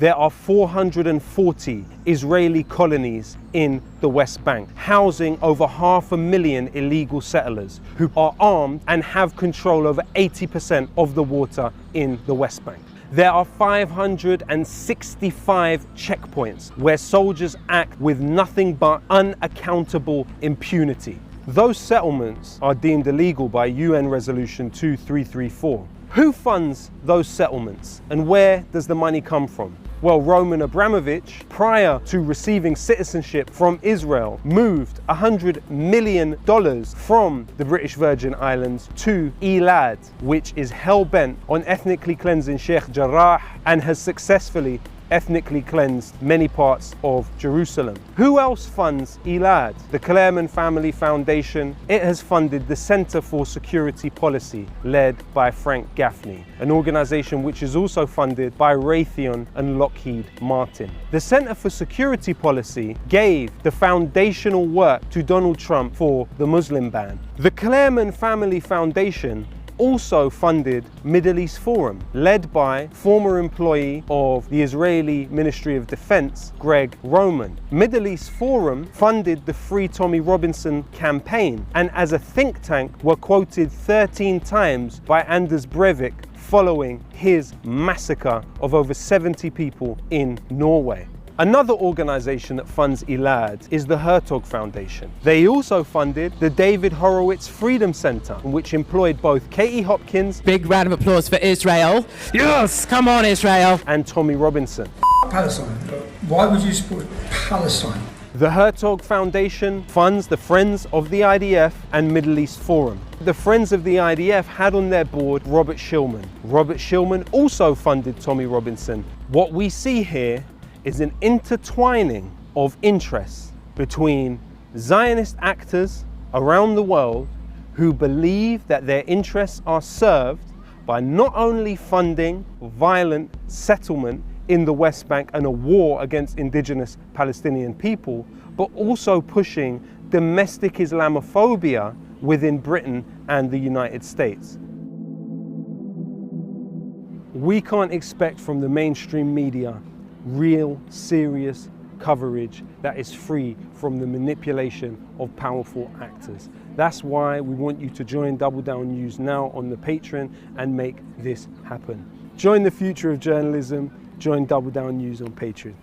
there are 440 Israeli colonies in the West Bank, housing over 500,000 illegal settlers who are armed and have control over 80% of the water in the West Bank. There are 565 checkpoints where soldiers act with nothing but unaccountable impunity. Those settlements are deemed illegal by UN Resolution 2334. Who funds those settlements and where does the money come from? Well, Roman Abramovich, prior to receiving citizenship from Israel, moved $100 million from the British Virgin Islands to Elad, which is hell-bent on ethnically cleansing Sheikh Jarrah and has successfully ethnically cleansed many parts of Jerusalem. Who else funds Elad? The Clermont Family Foundation. It has funded the Center for Security Policy, led by Frank Gaffney, an organization which is also funded by Raytheon and Lockheed Martin. The Center for Security Policy gave the foundational work to Donald Trump for the Muslim ban. The Clermont Family Foundation also funded Middle East Forum, led by former employee of the Israeli Ministry of Defense, Greg Roman. Middle East Forum funded the Free Tommy Robinson campaign, and as a think tank were quoted 13 times by Anders Breivik following his massacre of over 70 people in Norway. Another organization that funds Elad is the Hertog Foundation. They also funded the David Horowitz Freedom Center, which employed both Katie Hopkins, big round of applause for Israel, yes, come on Israel, and Tommy Robinson. Palestine. Why would you support Palestine? The Hertog Foundation funds the Friends of the IDF and Middle East Forum. The Friends of the IDF had on their board Robert Shillman. Robert Shillman also funded Tommy Robinson. What we see here is an intertwining of interests between Zionist actors around the world who believe that their interests are served by not only funding violent settlement in the West Bank and a war against indigenous Palestinian people, but also pushing domestic Islamophobia within Britain and the United States. We can't expect from the mainstream media real, serious coverage that is free from the manipulation of powerful actors. That's why we want you to join Double Down News now on the Patreon and make this happen. Join the future of journalism, join Double Down News on Patreon.